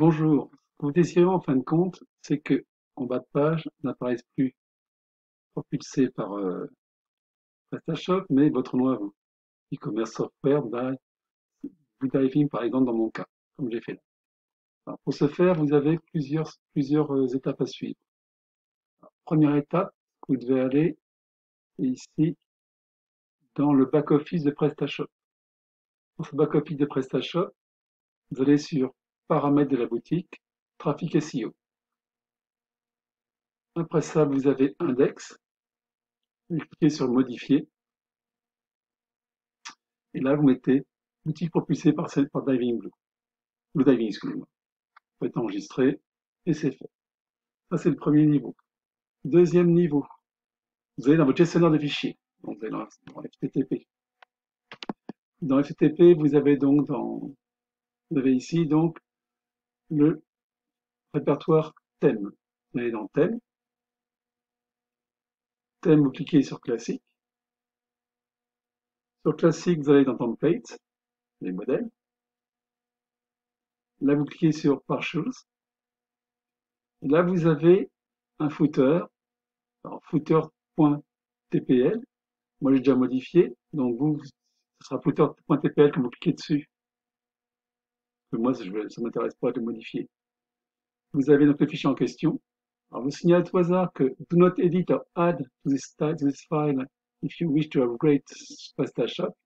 Bonjour. Ce que vous désirez en fin de compte, c'est que en bas de page n'apparaisse plus propulsé par PrestaShop, mais votre nom à vous. E-commerce software by Blue Diving, par exemple, dans mon cas, comme j'ai fait là. Alors, pour ce faire, vous avez plusieurs étapes à suivre. Alors, première étape, vous devez aller ici dans le back-office de PrestaShop. Dans ce back-office de PrestaShop, vous allez sur Paramètres de la boutique, Trafic SEO. Après ça, vous avez Index. Vous cliquez sur Modifier. Et là, vous mettez boutique propulsée par Diving Blue. Blue Diving, excusez-moi. Vous faites enregistrer et c'est fait. Ça, c'est le premier niveau. Deuxième niveau, vous allez dans votre gestionnaire de fichiers. Donc, vous allez dans FTTP. Dans FTTP, vous avez ici donc le répertoire thème. Vous allez dans thème. Thème, vous cliquez sur classique. Sur classique, vous allez dans template, les modèles. Là, vous cliquez sur partials. Et là, vous avez un footer. Alors, footer.tpl. Moi, j'ai déjà modifié. Donc, ce sera footer.tpl quand vous cliquez dessus. Moi, ça ne m'intéresse pas de modifier. Vous avez donc le fichier en question. Alors, vous signalez à tout hasard que do not edit or add to this file if you wish to upgrade PrestaShop.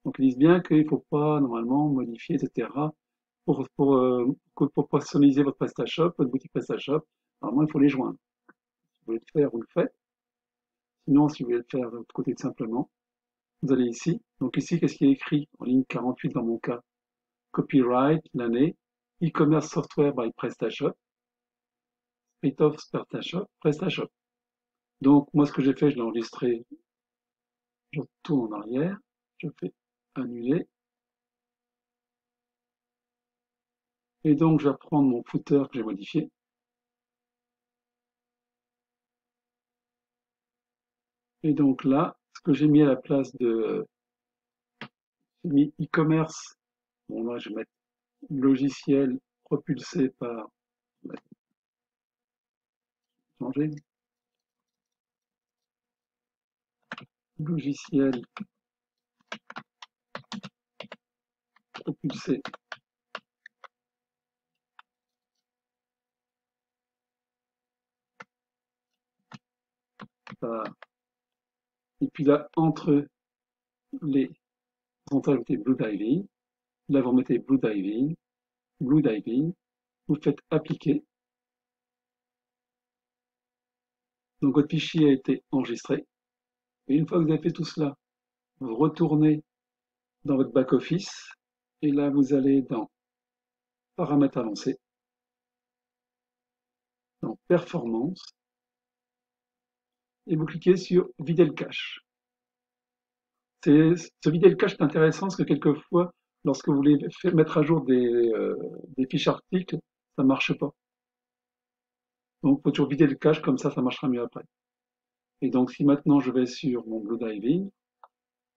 Donc, ils disent bien qu'il ne faut pas, normalement, modifier, etc. Pour personnaliser votre PrestaShop, votre boutique PrestaShop. Normalement, il faut les joindre. Si vous voulez le faire, vous le faites. Sinon, si vous voulez le faire de l'autre côté tout simplement, vous allez ici. Donc ici, qu'est-ce qui est écrit en ligne 48 dans mon cas? Copyright, l'année, e-commerce software by PrestaShop, state of PrestaShop. Donc moi, ce que j'ai fait, je l'ai enregistré, je retourne en arrière, je fais annuler. Et donc, je vais prendre mon footer que j'ai modifié. Et donc là, ce que j'ai mis à la place j'ai mis e-commerce. Bon, là, je vais mettre logiciel propulsé par, je vais changer, logiciel propulsé par, et puis là, entre les, vous ajoutez Blue Diving, là, vous mettez Blue Diving, vous faites appliquer. Donc, votre fichier a été enregistré. Et une fois que vous avez fait tout cela, vous retournez dans votre back-office, et là, vous allez dans Paramètres avancés, dans Performance, et vous cliquez sur Vider le cache. Ce vider le cache est intéressant parce que quelquefois, lorsque vous voulez mettre à jour des fiches articles, ça ne marche pas. Donc, il faut toujours vider le cache, comme ça marchera mieux après. Et donc, si maintenant je vais sur mon Blue Diving,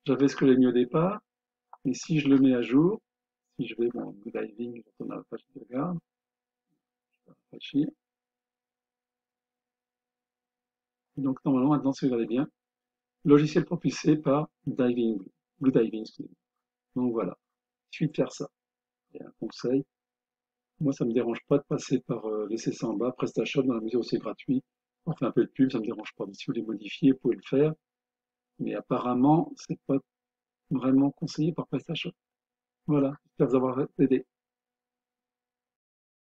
j'avais ce que j'ai mis au départ, et si je le mets à jour, si je vais dans Blue Diving, je retourne à la page de sauvegarde, rafraîchir. Donc, normalement, maintenant, si vous regardez bien, logiciel propulsé par Blue Diving. Donc voilà, il suffit de faire ça. Et un conseil, moi, ça me dérange pas de passer par laisser ça en bas, PrestaShop, dans la mesure où c'est gratuit. On fait un peu de pub, ça me dérange pas. Mais si vous voulez modifier, vous pouvez le faire. Mais apparemment, c'est pas vraiment conseillé par PrestaShop. Voilà, j'espère vous avoir aidé.